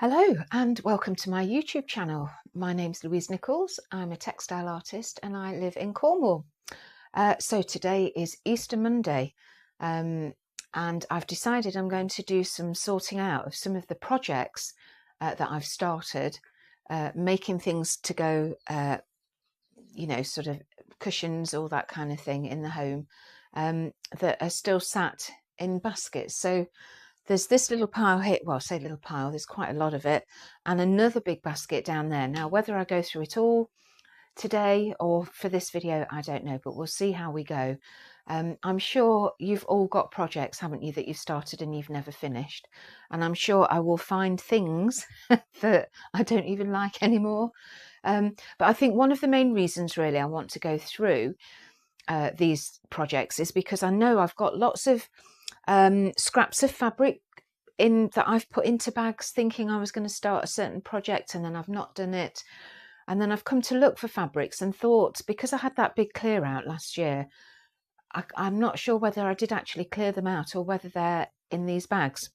Hello and welcome to my YouTube channel. My name's Louise Nichols. I'm a textile artist and I live in Cornwall. So today is Easter Monday and I've decided I'm going to do some sorting out of some of the projects that I've started, making things to go, sort of cushions, all that kind of thing in the home that are still sat in baskets. So there's this little pile here, well, I say little pile, there's quite a lot of it, and another big basket down there. Now, whether I go through it all today or for this video, I don't know, but we'll see how we go. I'm sure you've all got projects, haven't you, that you've started and you've never finished. And I'm sure I will find things that I don't even like anymore. But I think one of the main reasons really I want to go through these projects is because I know I've got lots of scraps of fabric in that I've put into bags thinking I was going to start a certain project, and then I've not done it, and then I've come to look for fabrics and thought, because I had that big clear out last year, I'm not sure whether I did actually clear them out or whether they're in these bags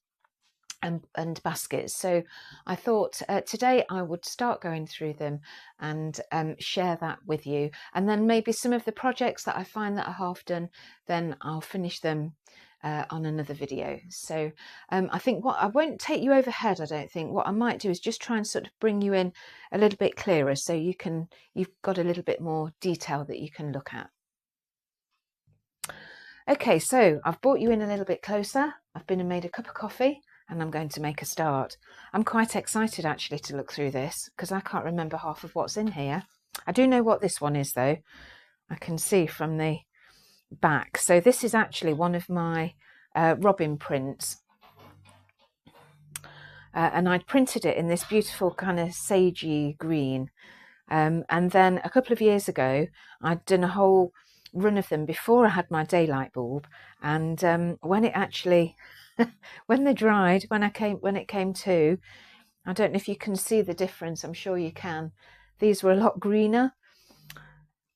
and baskets. So I thought today I would start going through them and share that with you, and then maybe some of the projects that I find that are half done, then I'll finish them on another video. So I think I won't take you overhead. I don't think. What I might do is just try and sort of bring you in a little bit clearer, so you've got a little bit more detail that you can look at. Okay, so I've brought you in a little bit closer. I've been and made a cup of coffee and I'm going to make a start. I'm quite excited actually to look through this because I can't remember half of what's in here. I do know what this one is though. I can see from the back. So this is actually one of my robin prints, and I'd printed it in this beautiful kind of sagey green, and then a couple of years ago I'd done a whole run of them before I had my daylight bulb, and when it actually when they dried, when it came to, I don't know if you can see the difference. I'm sure you can. These were a lot greener.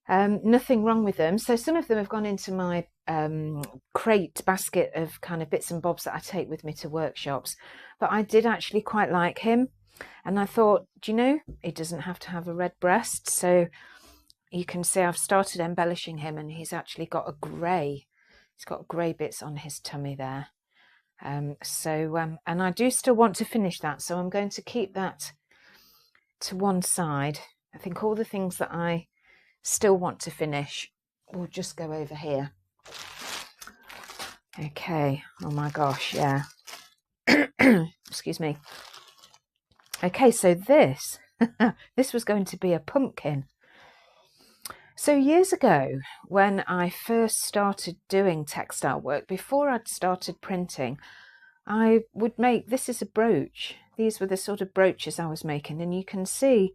Nothing wrong with them. So some of them have gone into my crate basket of kind of bits and bobs that I take with me to workshops. But I did actually quite like him. And I thought, do you know, he doesn't have to have a red breast. So you can see I've started embellishing him, and he's actually got a grey. He's got grey bits on his tummy there. And I do still want to finish that. So I'm going to keep that to one side. I think all the things that I still want to finish will just go over here. Okay. Oh my gosh, yeah. Excuse me. Okay, so this was going to be a pumpkin. So years ago, when I first started doing textile work, before I'd started printing, I would make, this is a brooch. These were the sort of brooches I was making, and you can see,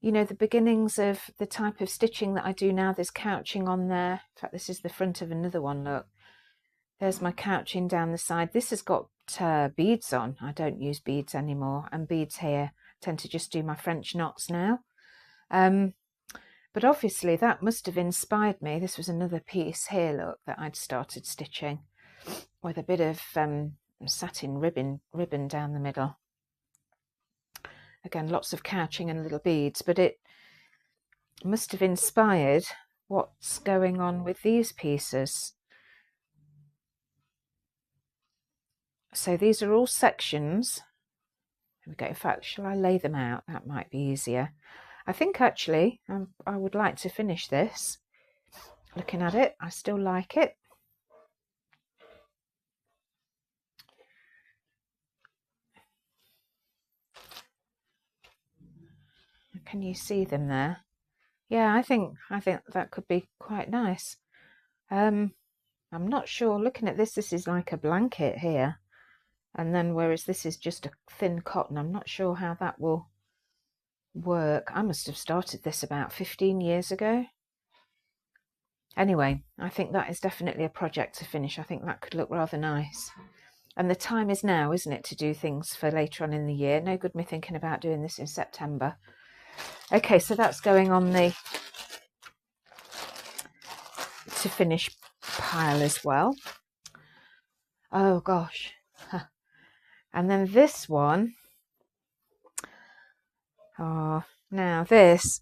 you know, the beginnings of the type of stitching that I do now. There's couching on there. In fact, this is the front of another one, look. There's my couching down the side. This has got beads on. I don't use beads anymore, and beads here. I tend to just do my French knots now. But obviously that must have inspired me. This was another piece here, look, that I'd started stitching with a bit of satin ribbon down the middle. Again, lots of couching and little beads, but it must have inspired what's going on with these pieces. So these are all sections. Here we go. In fact, shall I lay them out? That might be easier. I think actually I would like to finish this. Looking at it, I still like it. Can you see them there? Yeah, I think that could be quite nice. I'm not sure. Looking at this, this is like a blanket here, and then whereas this is just a thin cotton, I'm not sure how that will work. I must have started this about 15 years ago. Anyway, I think that is definitely a project to finish. I think that could look rather nice. And the time is now, isn't it, to do things for later on in the year. No good me thinking about doing this in September. Okay, so that's going on the to finish pile as well. Oh gosh. And then this one, Oh, now this,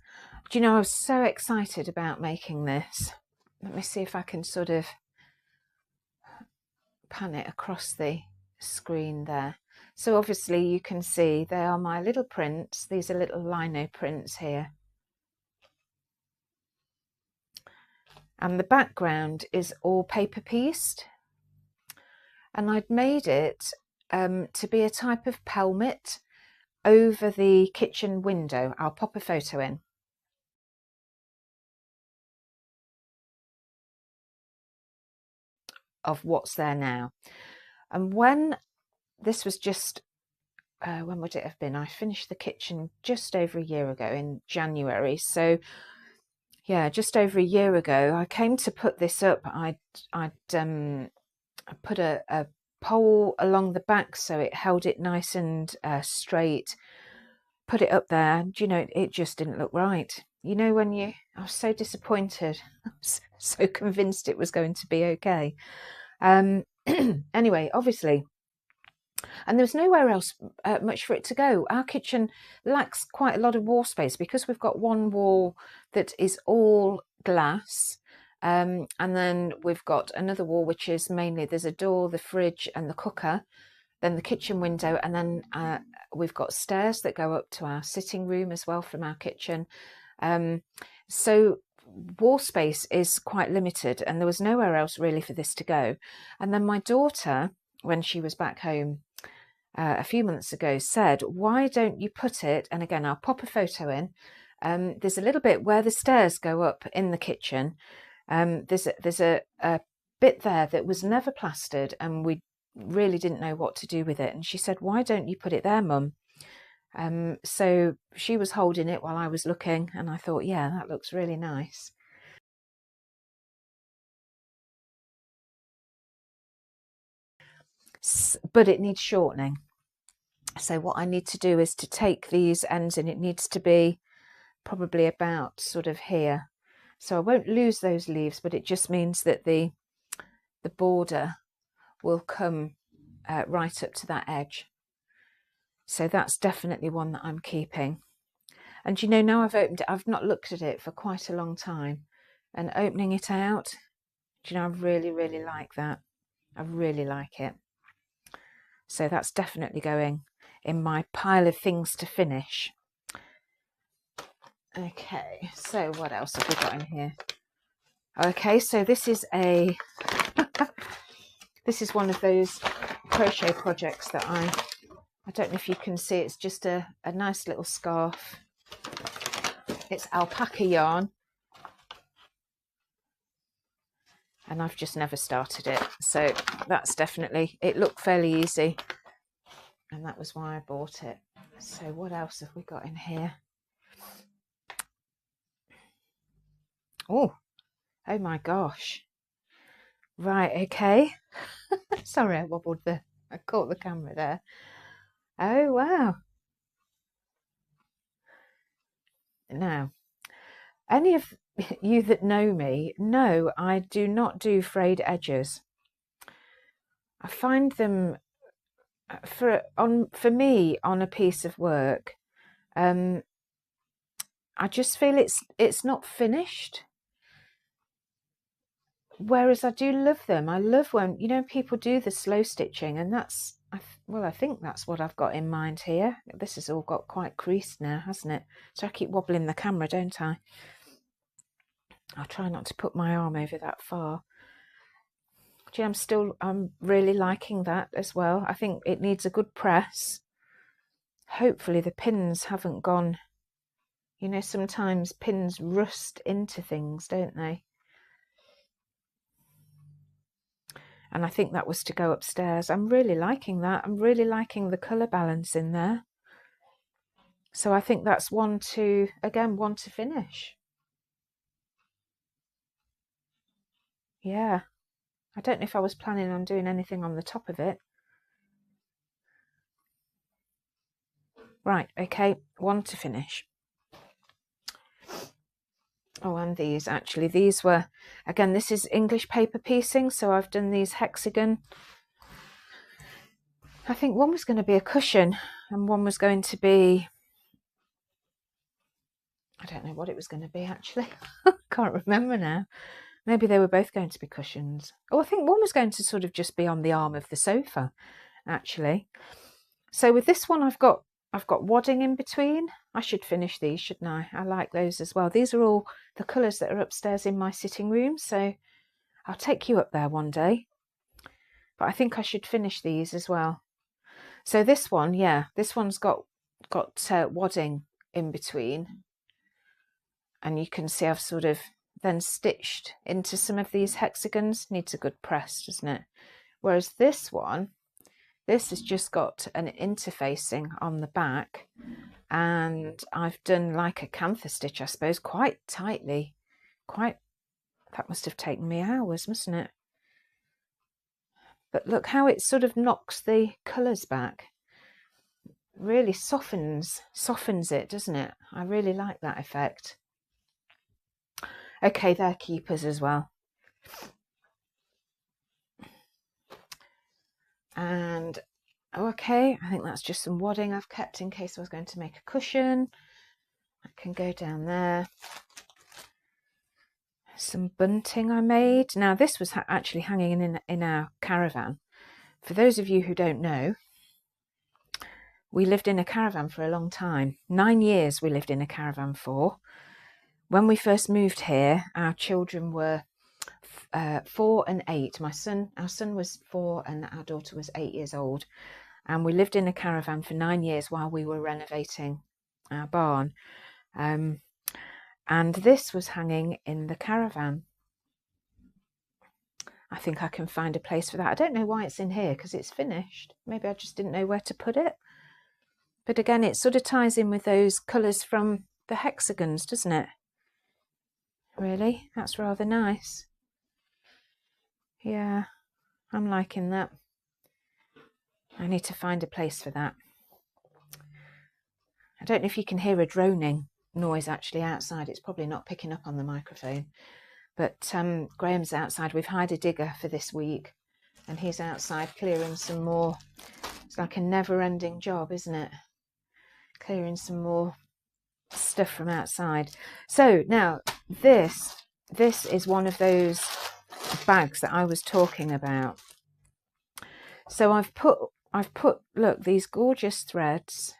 do you know, I was so excited about making this. Let me see if I can sort of pan it across the screen there. So obviously you can see they are my little prints. These are little lino prints here. And the background is all paper pieced. And I'd made it to be a type of pelmet over the kitchen window. I'll pop a photo in. Of what's there now. And when this was just, when would it have been? I finished the kitchen just over a year ago in January. So yeah, just over a year ago, I came to put this up. I'd put a pole along the back so it held it nice and straight. Put it up there, and you know, it just didn't look right. You know, when I was so disappointed. I was so convinced it was going to be okay. Anyway, obviously, and there was nowhere else much for it to go. Our kitchen lacks quite a lot of wall space because we've got one wall that is all glass, and then we've got another wall which is mainly, there's a door, the fridge and the cooker, then the kitchen window, and then we've got stairs that go up to our sitting room as well from our kitchen. So wall space is quite limited, and there was nowhere else really for this to go. And then my daughter, when she was back home a few months ago, said, why don't you put it, and again I'll pop a photo in, there's a little bit where the stairs go up in the kitchen, there's a bit there that was never plastered and we really didn't know what to do with it, and she said, why don't you put it there, Mum? So she was holding it while I was looking, and I thought, yeah, that looks really nice. But it needs shortening. So what I need to do is to take these ends, and it needs to be probably about sort of here. So I won't lose those leaves, but it just means that the border will come right up to that edge. So that's definitely one that I'm keeping. And you know, now I've opened it, I've not looked at it for quite a long time, and opening it out, do you know, I really, really like that. I really like it. So that's definitely going in my pile of things to finish. Okay, so what else have we got in here? Okay, so this is a this is one of those crochet projects that I don't know if you can see, it's just a nice little scarf. It's alpaca yarn, and I've just never started it, so that's definitely, it looked fairly easy, and that was why I bought it. So what else have we got in here? Oh my gosh, right, okay. Sorry, I caught the camera there. Oh wow. Now, any of you that know me know I do not do frayed edges. I find them, for me on a piece of work, I just feel it's not finished. Whereas I do love them. I love when, you know, people do the slow stitching, and that's, well, I think that's what I've got in mind here. This has all got quite creased now, hasn't it? So I keep wobbling the camera, don't I? I'll try not to put my arm over that far. Gee, I'm really liking that as well. I think it needs a good press. Hopefully the pins haven't gone, you know, sometimes pins rust into things, don't they? And I think that was to go upstairs. I'm really liking that. I'm really liking the colour balance in there. So I think that's one to finish. Yeah. I don't know if I was planning on doing anything on the top of it. Right, okay, one to finish. Oh, and these, actually, these were, again, this is English paper piecing, so I've done these hexagon. I think one was going to be a cushion and one was going to be don't know what it was going to be actually. Can't remember now. Maybe they were both going to be cushions. Oh, I think one was going to sort of just be on the arm of the sofa, actually. So with this one, I've got wadding in between. I should finish these, shouldn't I? I like those as well. These are all the colours that are upstairs in my sitting room, so I'll take you up there one day. But I think I should finish these as well. So this one, yeah, this one's got wadding in between, and you can see I've sort of then stitched into some of these hexagons. Needs a good press, doesn't it? Whereas this one, this has just got an interfacing on the back, and I've done like a cantha stitch, I suppose, quite tightly. That must have taken me hours, mustn't it? But look how it sort of knocks the colours back. Really softens it, doesn't it? I really like that effect. Okay, they're keepers as well. And okay, I think that's just some wadding I've kept in case I was going to make a cushion. I can go down there. Some bunting I made. Now this was actually hanging in our caravan. For those of you who don't know, we lived in a caravan for a long time. 9 years we lived in a caravan for. When we first moved here, our children were 4 and 8. Our son was 4 and our daughter was 8 years old. And we lived in a caravan for 9 years while we were renovating our barn. And this was hanging in the caravan. I think I can find a place for that. I don't know why it's in here because it's finished. Maybe I just didn't know where to put it. But again, it sort of ties in with those colours from the hexagons, doesn't it? Really, that's rather nice. Yeah, I'm liking that. I need to find a place for that. I don't know if you can hear a droning noise actually outside. It's probably not picking up on the microphone. But Graham's outside. We've hired a digger for this week, and he's outside clearing some more. It's like a never-ending job, isn't it? Clearing some more stuff from outside. So now this is one of those bags that I was talking about. So I've put look, these gorgeous threads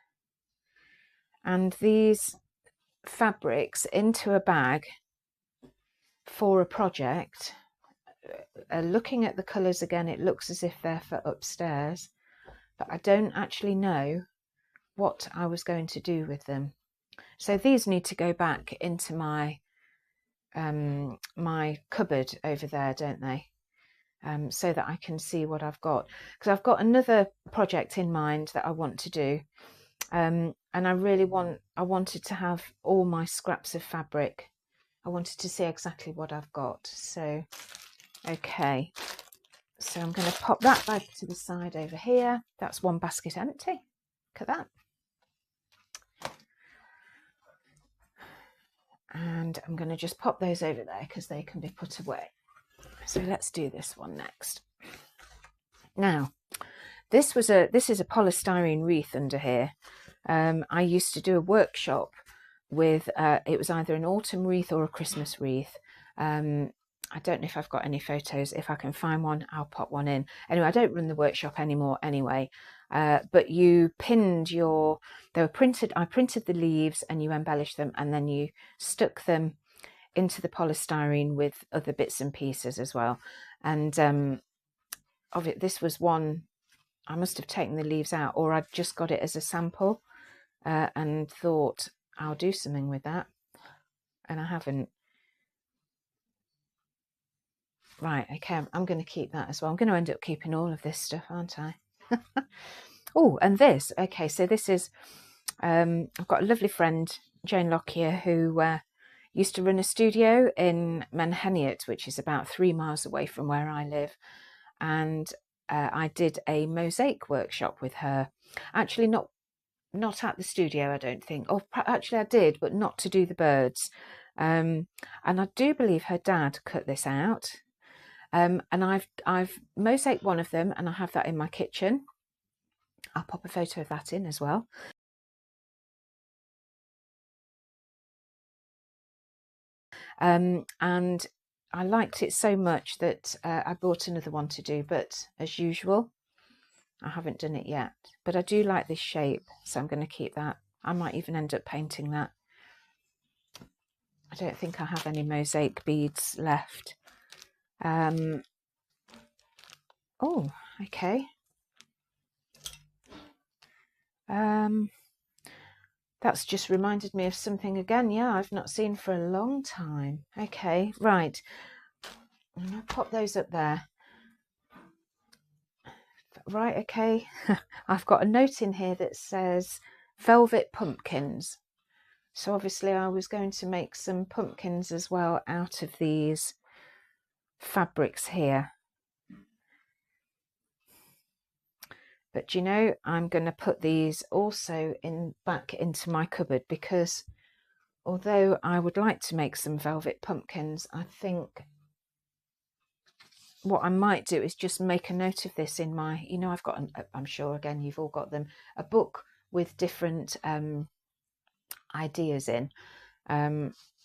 and these fabrics into a bag for a project. Looking at the colours again, it looks as if they're for upstairs, but I don't actually know what I was going to do with them. So these need to go back into my my cupboard over there, don't they? So that I can see what I've got, because I've got another project in mind that I want to do, and I wanted to have all my scraps of fabric. I wanted to see exactly what I've got. So okay, so I'm going to pop that bag to the side over here. That's one basket empty. Look at that. And I'm going to just pop those over there because they can be put away. So let's do this one next. Now, this is a polystyrene wreath under here. I used to do a workshop with, it was either an autumn wreath or a Christmas wreath. I don't know if I've got any photos. If I can find one, I'll pop one in. Anyway, I don't run the workshop anymore anyway. But you pinned they were printed, I printed the leaves and you embellished them, and then you stuck them into the polystyrene with other bits and pieces as well. And this was one, I must have taken the leaves out, or I'd just got it as a sample and thought I'll do something with that, and I haven't. Right, okay, I'm going to keep that as well. I'm going to end up keeping all of this stuff, aren't I? Oh, and this, okay, so this is, I've got a lovely friend, Jane Lockyer, who used to run a studio in Menheniot, which is about 3 miles away from where I live. And I did a mosaic workshop with her. Actually, not at the studio, I don't think. Or actually I did, but not to do the birds. And I do believe her dad cut this out. And I've mosaic one of them, and I have that in my kitchen. I'll pop a photo of that in as well. and I liked it so much that I bought another one to do, but as usual I haven't done it yet. But I do like this shape, so I'm going to keep that. I might even end up painting that. I don't think I have any mosaic beads left. Oh, okay. That's just reminded me of something again. Yeah, I've not seen for a long time. Okay, right. I'm going to pop those up there. Right, okay. I've got a note in here that says velvet pumpkins. So obviously I was going to make some pumpkins as well out of these fabrics here. But you know, I'm going to put these also back into my cupboard, because although I would like to make some velvet pumpkins, I think what I might do is just make a note of this in my, you know, I've got, I'm sure again you've all got them, a book with different ideas in.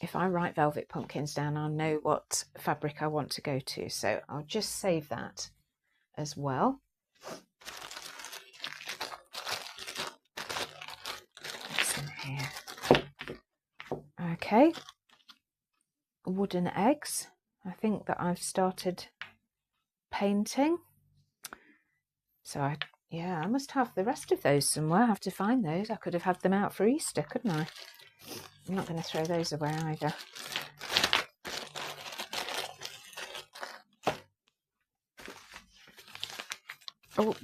If I write velvet pumpkins down, I'll know what fabric I want to go to. So I'll just save that as well. What's in here? Okay. Wooden eggs. I think that I've started painting. So I must have the rest of those somewhere. I have to find those. I could have had them out for Easter, couldn't I? I'm not going to throw those away either. Oh,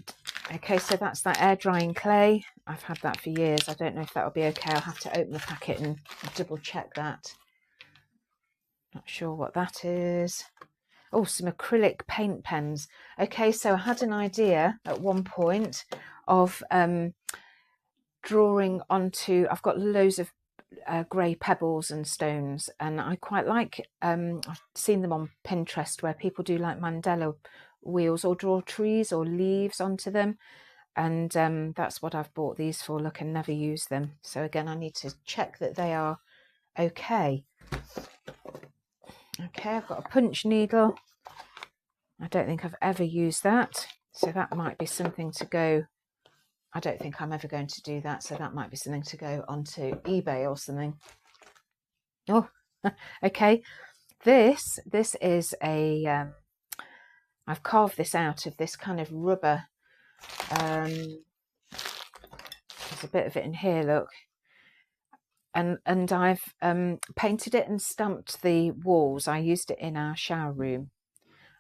okay, so that's that air drying clay. I've had that for years. I don't know if that'll be okay. I'll have to open the packet and double check that. Not sure what that is. Oh, some acrylic paint pens. Okay, so I had an idea at one point of drawing onto, I've got loads of grey pebbles and stones, and I quite like, I've seen them on Pinterest where people do like mandala wheels or draw trees or leaves onto them, and that's what I've bought these for. Look, and never use them. So again, I need to check that they are okay. Okay, I've got a punch needle. I don't think I've ever used that, so that might be something to go. I don't think I'm ever going to do that, so that might be something to go onto eBay or something. Oh, okay. This is a, I've carved this out of this kind of rubber. There's a bit of it in here, look. And I've painted it and stamped the walls. I used it in our shower room.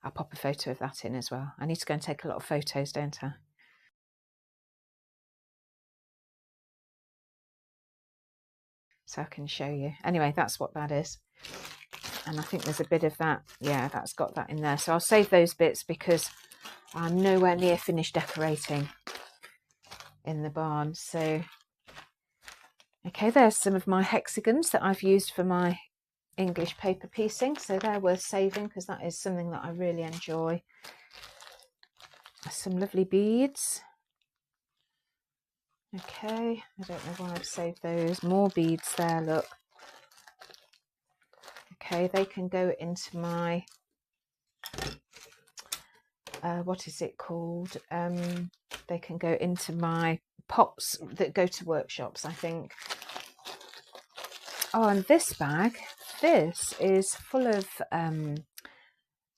I'll pop a photo of that in as well. I need to go and take a lot of photos, don't I? So I can show you. Anyway, that's what that is. And I think there's a bit of that. Yeah, that's got that in there. So I'll save those bits because I'm nowhere near finished decorating in the barn. So, okay, there's some of my hexagons that I've used for my English paper piecing. So they're worth saving because that is something that I really enjoy. Some lovely beads. Okay, I don't know why I've saved those. More beads there, look. Okay, they can go into my, what is it called? They can go into my pots that go to workshops, I think. Oh, and this bag, this is full of,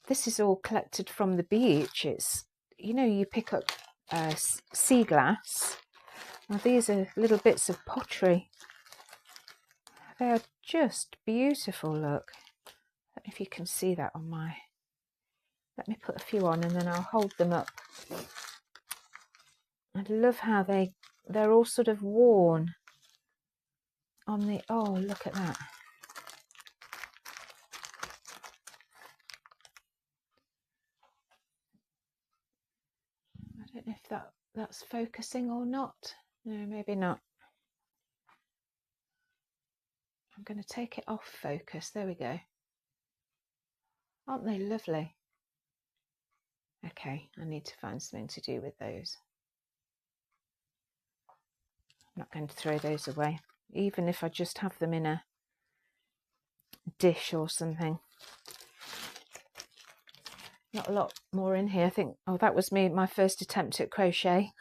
this is all collected from the beach. It's, you know, you pick up sea glass. Now these are little bits of pottery. They are just beautiful, look. I don't know if you can see that on my... Let me put a few on and then I'll hold them up. I love how they're all sort of worn on the... Oh, look at that. I don't know if that's focusing or not. No, maybe not. I'm going to take it off focus. There we go. Aren't they lovely? Okay, I need to find something to do with those. I'm not going to throw those away, even if I just have them in dish or something. Not a lot more in here. I think, oh, that was my first attempt at crochet.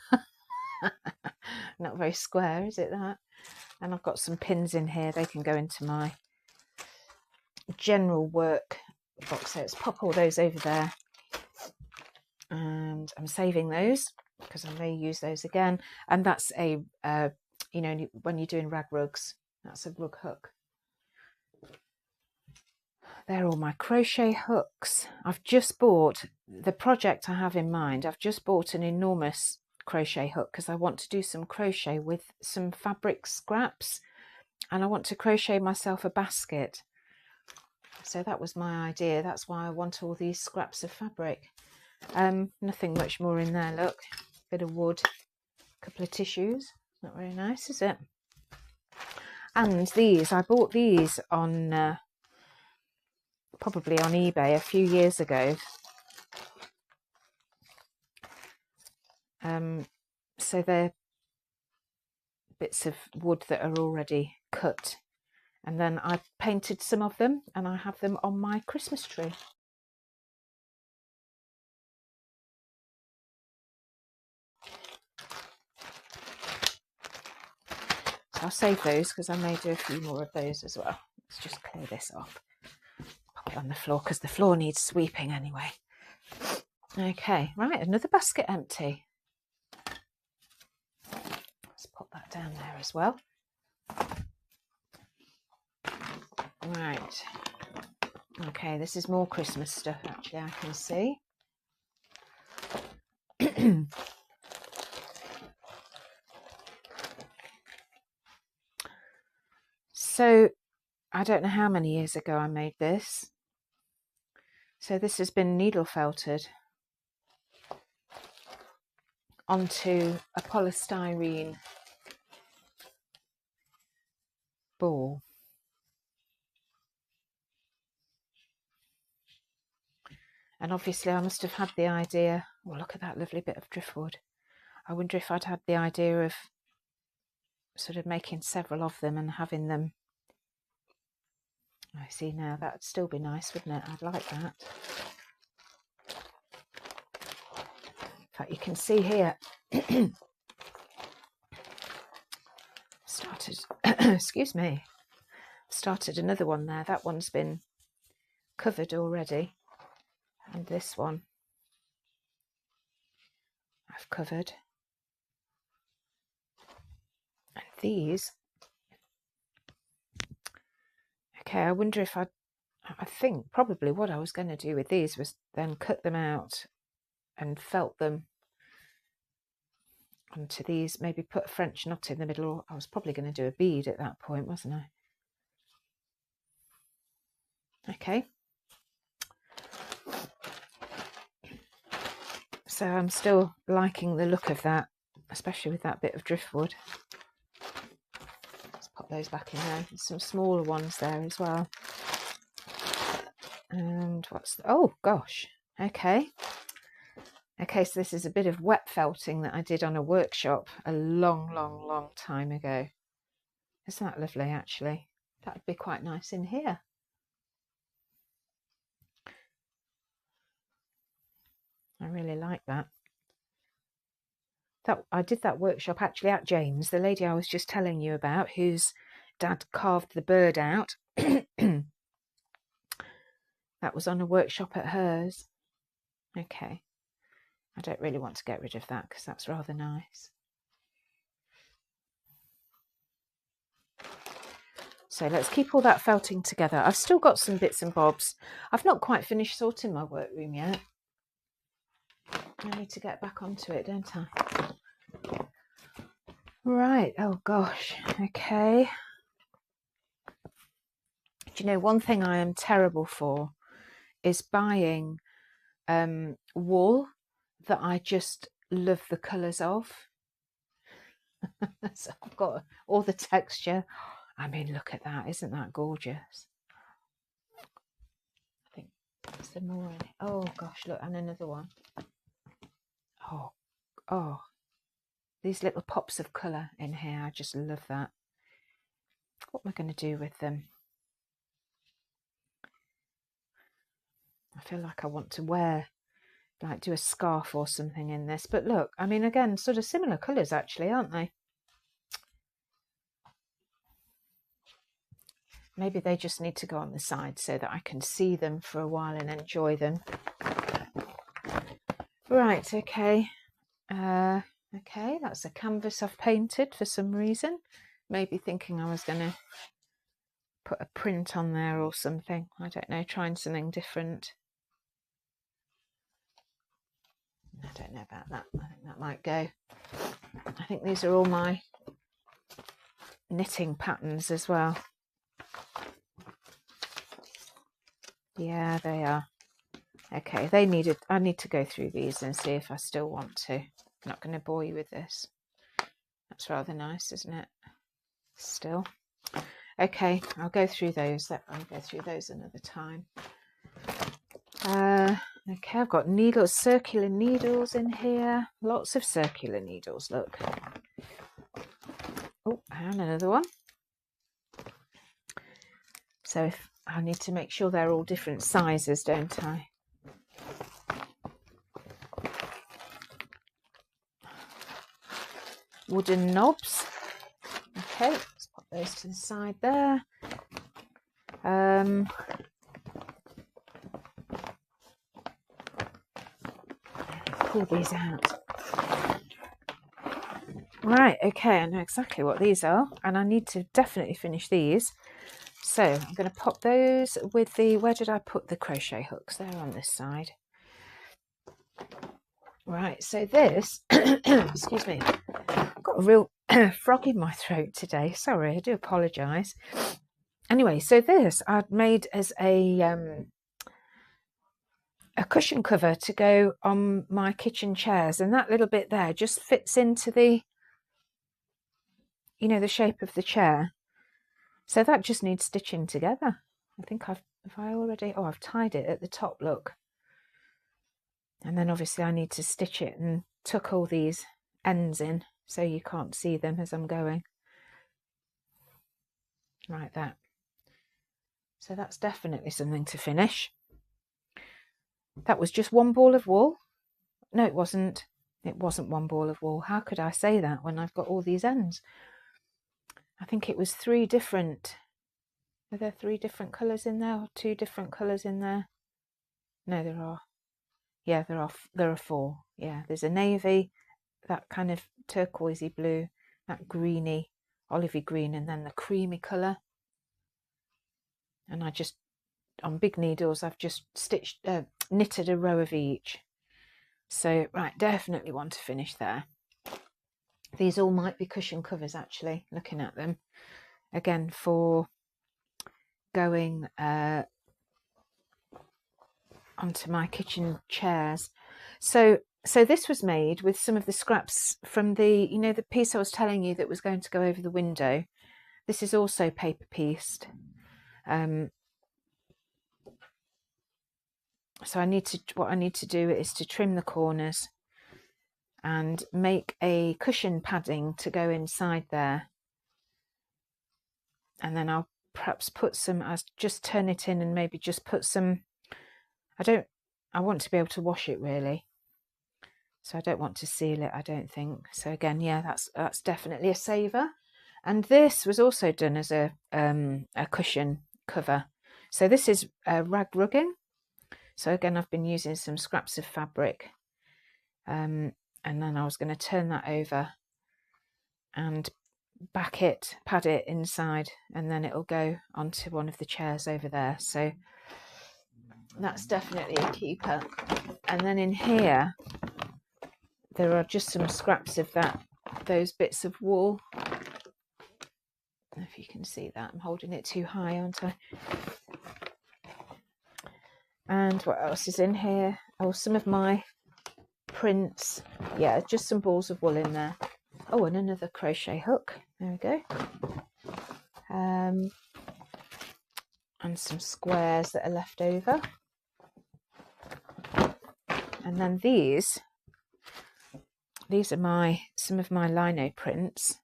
Not very square, is it, that? And I've got some pins in here. They can go into my general work box. So let's pop all those over there. And I'm saving those because I may use those again. And that's a, you know, when you're doing rag rugs, that's a rug hook. They're all my crochet hooks. I've just bought the project I have in mind. I've just bought an enormous crochet hook because I want to do some crochet with some fabric scraps, and I want to crochet myself a basket. So that was my idea. That's why I want all these scraps of fabric. Nothing much more in there. Look, bit of wood, a couple of tissues. Not very nice, is it? And these, I bought these on probably on eBay a few years ago. So they're bits of wood that are already cut, and then I painted some of them and I have them on my Christmas tree. So I'll save those because I may do a few more of those as well. Let's just clear this off. Pop it on the floor because the floor needs sweeping anyway. Okay, right, another basket empty. Let's pop that down there as well. Right. Okay, this is more Christmas stuff actually, I can see. So I don't know how many years ago I made this. So this has been needle felted onto a polystyrene ball. And obviously I must have had the idea, oh, look at that lovely bit of driftwood. I wonder if I'd had the idea of sort of making several of them and having them. I see now, that'd still be nice, wouldn't it? I'd like that. In fact, you can see here, started, excuse me, started another one there. That one's been covered already. And this one I've covered. And these, okay, I wonder if I think probably what I was going to do with these was then cut them out and felt them onto these, maybe put a French knot in the middle. I was probably going to do a bead at that point, wasn't I? Okay. So I'm still liking the look of that, especially with that bit of driftwood. Let's pop those back in there. There's some smaller ones there as well. And what's oh gosh, okay. Okay, so this is a bit of wet felting that I did on a workshop a long time ago. Isn't that lovely, actually? That would be quite nice in here. I really like that. I did that workshop actually at James, the lady I was just telling you about, whose dad carved the bird out. That was on a workshop at hers. Okay. I don't really want to get rid of that because that's rather nice. So let's keep all that felting together. I've still got some bits and bobs. I've not quite finished sorting my workroom yet. I need to get back onto it, don't I? Right, oh gosh, okay. Do you know, one thing I am terrible for is buying wool that I just love the colours of. So I've got all the texture. I mean, look at that, isn't that gorgeous? I think there's some more in it. Oh gosh, look, and another one. Oh, these little pops of colour in here, I just love that. What am I going to do with them? I feel like I want to wear, like do a scarf or something in this. But look, I mean, again, sort of similar colours actually, aren't they? Maybe they just need to go on the side so that I can see them for a while and enjoy them. Right, okay. Okay, that's a canvas I've painted for some reason. Maybe thinking I was going to put a print on there or something. I don't know, trying something different. I don't know about that. I think that might go. I think these are all my knitting patterns as well. Yeah, they are. Okay, I need to go through these and see if I still want to. I'm not going to bore you with this. That's rather nice, isn't it? Still. Okay, I'll go through those. I'll go through those another time. Okay, I've got needles, circular needles in here. Lots of circular needles, look. Oh, and another one. So if I need to make sure they're all different sizes, don't I? Wooden knobs. Okay, let's put those to the side there. Pull these out. Right, okay, I know exactly what these are, and I need to definitely finish these. So I'm going to pop those with the, where did I put the crochet hooks? They're on this side. Right, so this, excuse me, I've got a real frog in my throat today. Sorry, I do apologise. Anyway, so this I'd made as a cushion cover to go on my kitchen chairs, and that little bit there just fits into the, you know, the shape of the chair. So that just needs stitching together. I think I've tied it at the top, look. And then obviously I need to stitch it and tuck all these ends in so you can't see them as I'm going. Like that. So that's definitely something to finish. That was just one ball of wool. No, it wasn't. It wasn't one ball of wool. How could I say that when I've got all these ends? I think it was 3 different. Are there 3 different colours in there or 2 different colours in there? No, there are. Yeah, there are 4. Yeah, there's a navy, that kind of turquoisey blue, that greeny, olivey green, and then the creamy colour. And I just, on big needles, I've just knitted a row of each. So, right, definitely want to finish there. These all might be cushion covers, actually, looking at them. Again, for going onto my kitchen chairs. So this was made with some of the scraps from the, you know, the piece I was telling you that was going to go over the window. This is also paper pieced. So what I need to do is to trim the corners and make a cushion padding to go inside there. And then I'll perhaps put some, I'll just turn it in and maybe just put some, I want to be able to wash it really. So I don't want to seal it, I don't think. So again, yeah, that's definitely a saver. And this was also done as a cushion cover. So this is rag rugging. So again, I've been using some scraps of fabric. And then I was going to turn that over and pad it inside, and then it'll go onto one of the chairs over there. So that's definitely a keeper. And then in here, there are just some scraps of those bits of wool. I don't know if you can see that. I'm holding it too high, aren't I? And what else is in here? Oh, some of my prints. Yeah, just some balls of wool in there. Oh, and another crochet hook. There we go. And some squares that are left over. And then these are some of my lino prints.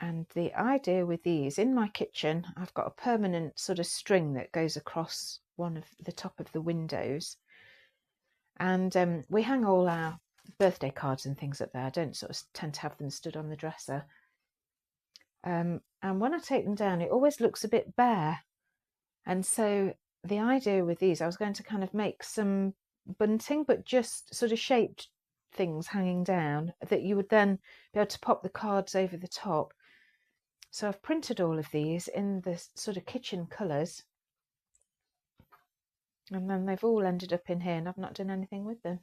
And the idea with these, in my kitchen, I've got a permanent sort of string that goes across one of the top of the windows. And we hang all our birthday cards and things up there. I don't sort of tend to have them stood on the dresser. And when I take them down, it always looks a bit bare. And so the idea with these, I was going to kind of make some bunting, but just sort of shaped things hanging down that you would then be able to pop the cards over the top. So I've printed all of these in the sort of kitchen colours, and then they've all ended up in here and I've not done anything with them.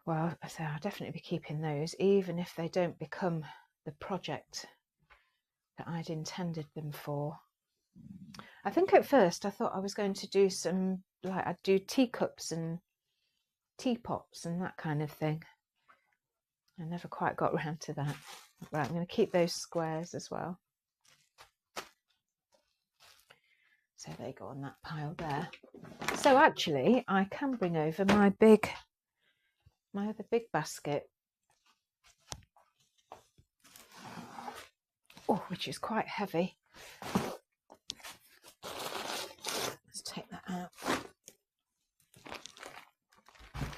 Well, so I'll definitely be keeping those, even if they don't become the project that I'd intended them for. I think at first I thought I was going to do some, like I'd do teacups and teapots and that kind of thing. I never quite got around to that. Right, I'm going to keep those squares as well. So they go on that pile there. So actually I can bring over my other big basket. Oh, which is quite heavy. Let's take that out.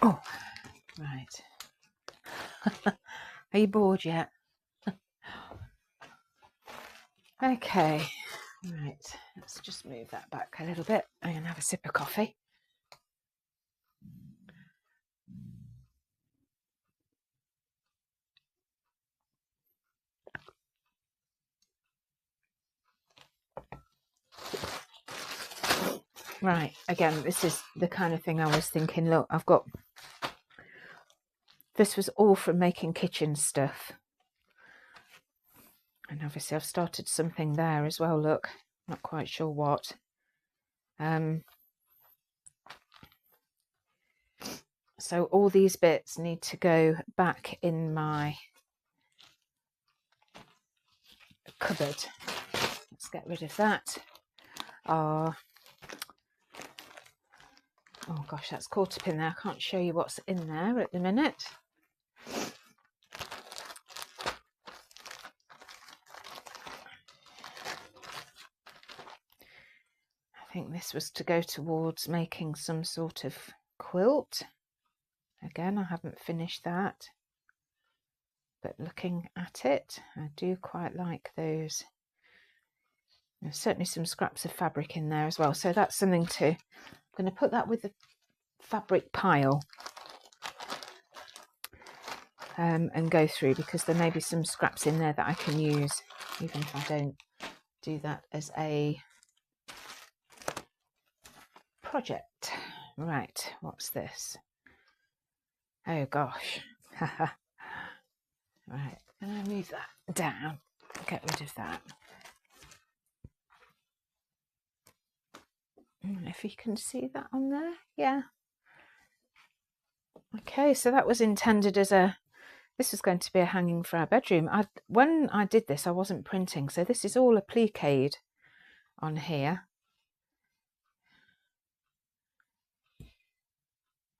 Oh, right. Are you bored yet? Okay, right. Let's just move that back a little bit. I'm going to have a sip of coffee. Right, again, this is the kind of thing I was thinking, look, this was all from making kitchen stuff. And obviously I've started something there as well, look, not quite sure what. So all these bits need to go back in my cupboard. Let's get rid of that. Oh gosh, that's caught up in there. I can't show you what's in there at the minute. I think this was to go towards making some sort of quilt. Again, I haven't finished that. But looking at it, I do quite like those. There's certainly some scraps of fabric in there as well. So that's something to... I'm going to put that with the fabric pile and go through, because there may be some scraps in there that I can use, even if I don't do that as a project. Right, what's this? Oh gosh. Right, can I move that down? Get rid of that. If you can see that on there, yeah. Okay, so that was intended as this was going to be a hanging for our bedroom. When I did this, I wasn't printing, so this is all appliqued on here.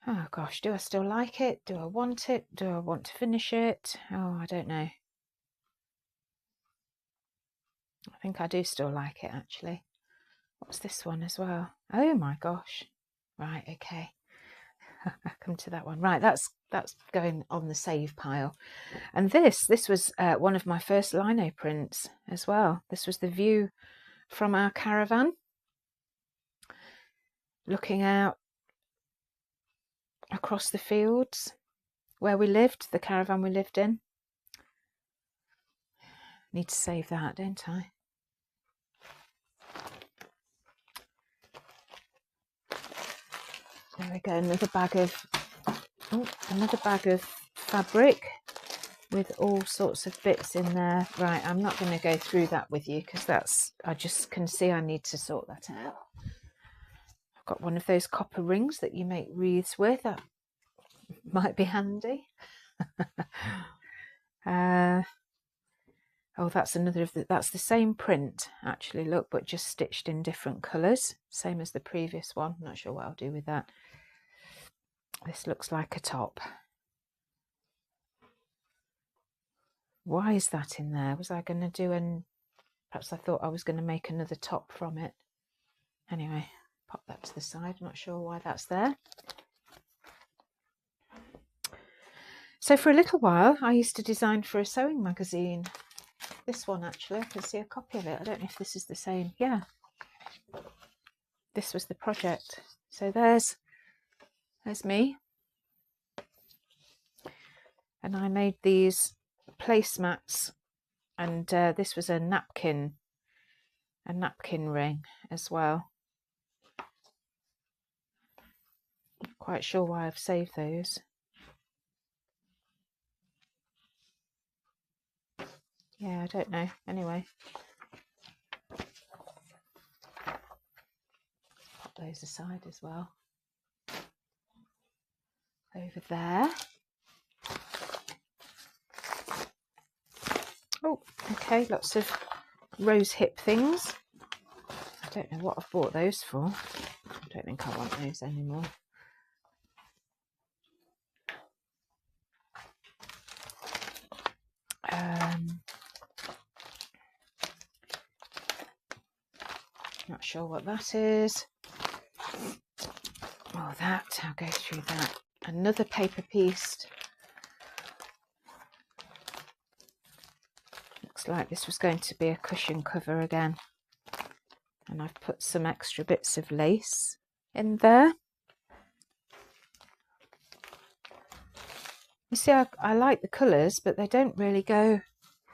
Oh gosh, do I still like it? Do I want it? Do I want to finish it? Oh, I don't know. I think I do still like it, actually. What's this one as well? Oh my gosh. Right, okay. I'll come to that one. Right, that's going on the save pile. And this was one of my first lino prints as well. This was the view from our caravan, looking out across the fields where we lived, the caravan we lived in. Need to save that, don't I? There we go, another bag of fabric with all sorts of bits in there. Right, I'm not going to go through that with you, because I just can see I need to sort that out. I've got one of those copper rings that you make wreaths with. That might be handy. Oh, that's another of that's the same print, actually, look, but just stitched in different colours, same as the previous one. I'm not sure what I'll do with that. This looks like a top. Why is that in there? Was I going to do perhaps I thought I was going to make another top from it. Anyway, pop that to the side. I'm not sure why that's there. So for a little while, I used to design for a sewing magazine. This one, actually, I can see a copy of it. I don't know if this is the same. Yeah. This was the project. So there's me. And I made these placemats, and this was a napkin ring as well. Not quite sure why I've saved those. Yeah, I don't know. Anyway, pop those aside as well. Over there. Oh, okay, lots of rose hip things. I don't know what I've bought those for. I don't think I want those anymore. Not sure what that is. Oh, that, I'll go through that. Another paper piece. Looks like this was going to be a cushion cover again. And I've put some extra bits of lace in there. You see, I like the colours, but they don't really go.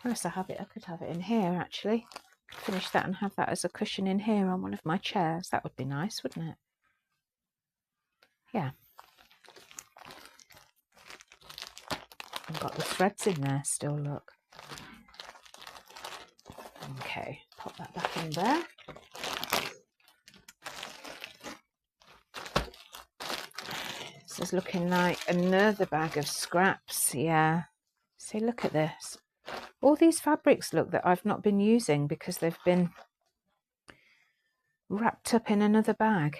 Unless I have it, I could have it in here actually. Finish that and have that as a cushion in here on one of my chairs. That would be nice, wouldn't it? Yeah. I've got the threads in there still, look. Okay, pop that back in there. This is looking like another bag of scraps. Yeah. See, look at this. All these fabrics, look, that I've not been using because they've been wrapped up in another bag.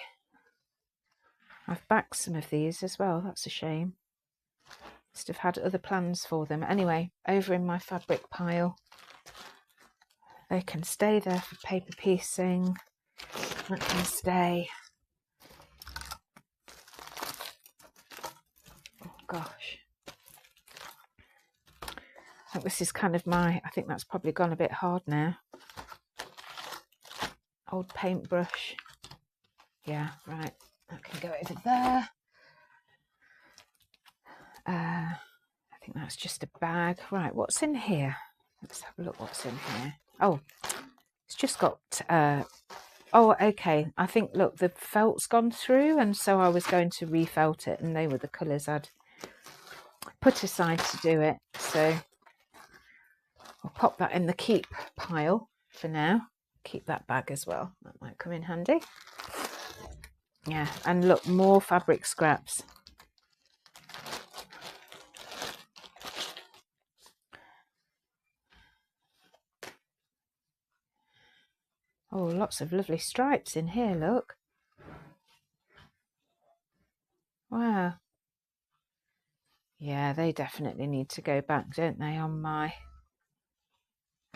I've backed some of these as well. That's a shame. Must have had other plans for them. Anyway, over in my fabric pile. They can stay there for paper piecing. That can stay. Oh gosh. I think this is kind of I think that's probably gone a bit hard now. Old paintbrush. Yeah, right. That can go over there. I think that's just a bag. Right, what's in here? Let's have a look what's in here. Oh, it's just got... oh, okay. I think, look, the felt's gone through, and so I was going to refelt it, and they were the colours I'd put aside to do it. So I'll pop that in the keep pile for now. Keep that bag as well. That might come in handy. Yeah, and look, more fabric scraps. Oh, lots of lovely stripes in here, look. Wow. Yeah, they definitely need to go back, don't they, on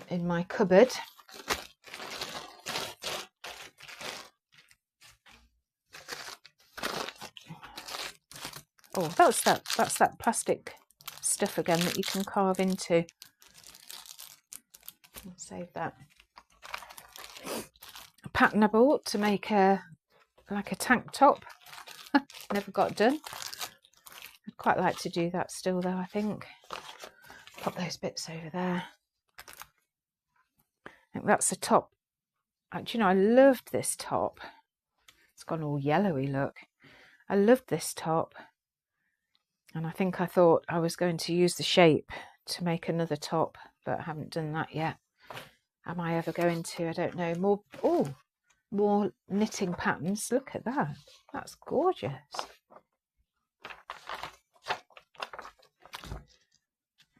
in my cupboard. Oh, that's that plastic stuff again that you can carve into. I'll save that. A pattern I bought to make like a tank top. Never got done. I'd quite like to do that still though, I think. Pop those bits over there. I think that's the top. Do you know, I loved this top. It's gone all yellowy, look. I loved this top. And I think I thought I was going to use the shape to make another top, but I haven't done that yet. Am I ever going to? I don't know. More knitting patterns. Look at that. That's gorgeous.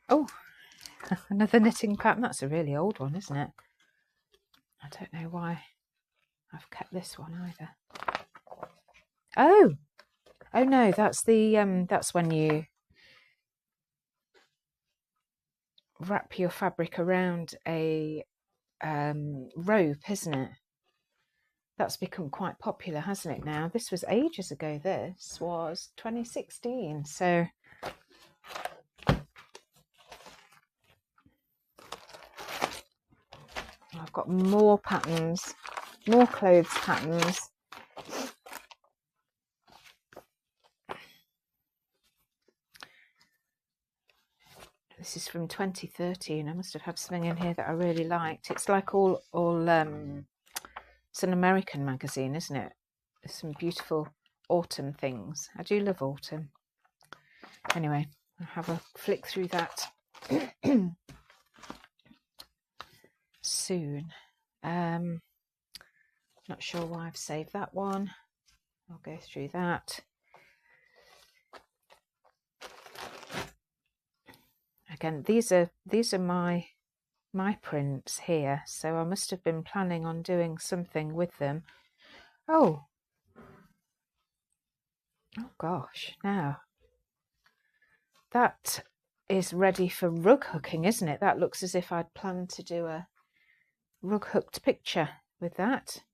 Oh, another knitting pattern. That's a really old one, isn't it? I don't know why I've kept this one either. Oh no, that's the that's when you wrap your fabric around a rope, isn't it? That's become quite popular, hasn't it now? This was ages ago. This was 2016. So I've got more patterns, more clothes patterns. This is from 2013. I must have had something in here that I really liked. It's like it's an American magazine, isn't it? There's some beautiful autumn things. I do love autumn. Anyway, I'll have a flick through that soon. Not sure why I've saved that one. I'll go through that. Again, these are my prints here, so I must have been planning on doing something with them. Oh gosh, now that is ready for rug hooking, isn't it? That looks as if I'd planned to do a rug hooked picture with that.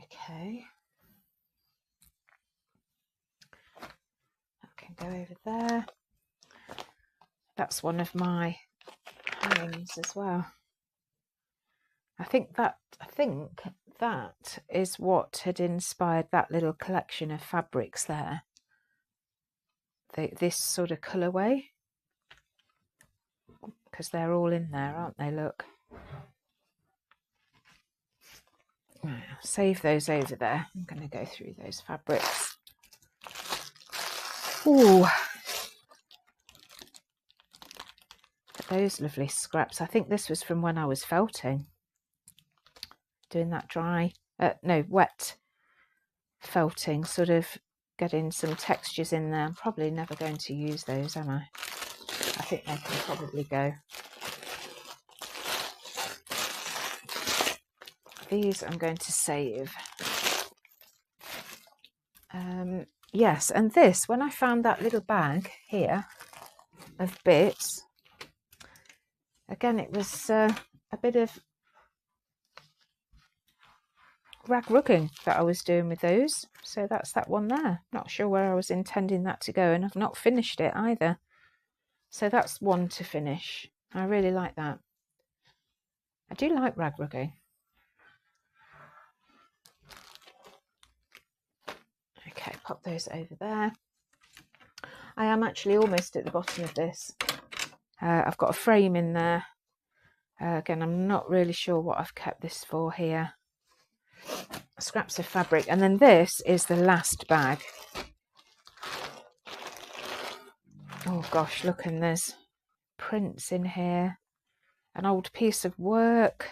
Okay, that can go over there. That's one of my hangings as well. I think that is what had inspired that little collection of fabrics there. This sort of colourway, because they're all in there, aren't they? Look. Right, I'll save those over there. I'm going to go through those fabrics. Ooh, those lovely scraps. I think this was from when I was felting, doing that wet felting, sort of getting some textures in there. I'm probably never going to use those, am I? I think they can probably go. These I'm going to save. Yes, and this, when I found that little bag here of bits, again, it was a bit of rag rugging that I was doing with those. So that's that one there. Not sure where I was intending that to go, and I've not finished it either. So that's one to finish. I really like that. I do like rag rugging. Okay, pop those over there. I am actually almost at the bottom of this. I've got a frame in there. Again, I'm not really sure what I've kept this for here. Scraps of fabric. And then this is the last bag. Oh gosh, look, and there's prints in here. An old piece of work.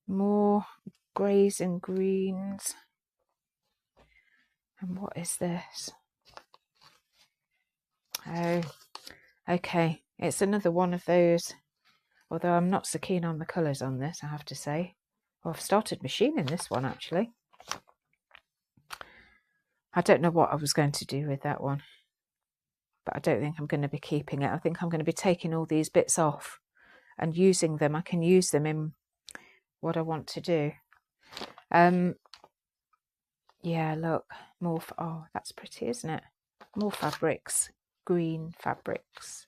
More greys and greens. And what is this? Oh, okay. It's another one of those. Although I'm not so keen on the colours on this, I have to say. Well, I've started machining this one, actually. I don't know what I was going to do with that one. But I don't think I'm going to be keeping it. I think I'm going to be taking all these bits off and using them. I can use them in what I want to do. Yeah, look, more. Oh, that's pretty, isn't it? More fabrics, green fabrics.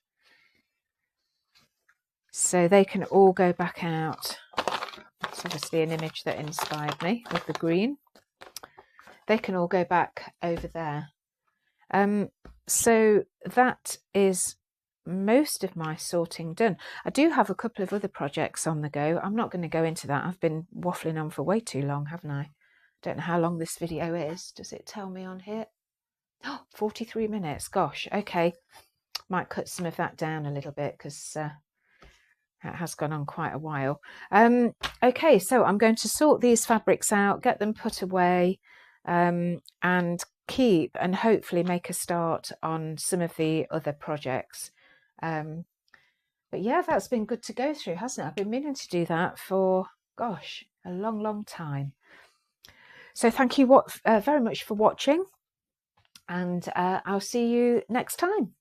So they can all go back out. That's obviously an image that inspired me with the green. They can all go back over there. So that is most of my sorting done. I do have a couple of other projects on the go. I'm not going to go into that. I've been waffling on for way too long, haven't I? Don't know how long this video is. Does it tell me on here? Oh, 43 minutes. Gosh, okay. Might cut some of that down a little bit because it has gone on quite a while. Okay, so I'm going to sort these fabrics out, get them put away, and keep and hopefully make a start on some of the other projects. But yeah, that's been good to go through, hasn't it? I've been meaning to do that for, gosh, a long time. So thank you very much for watching. and I'll see you next time.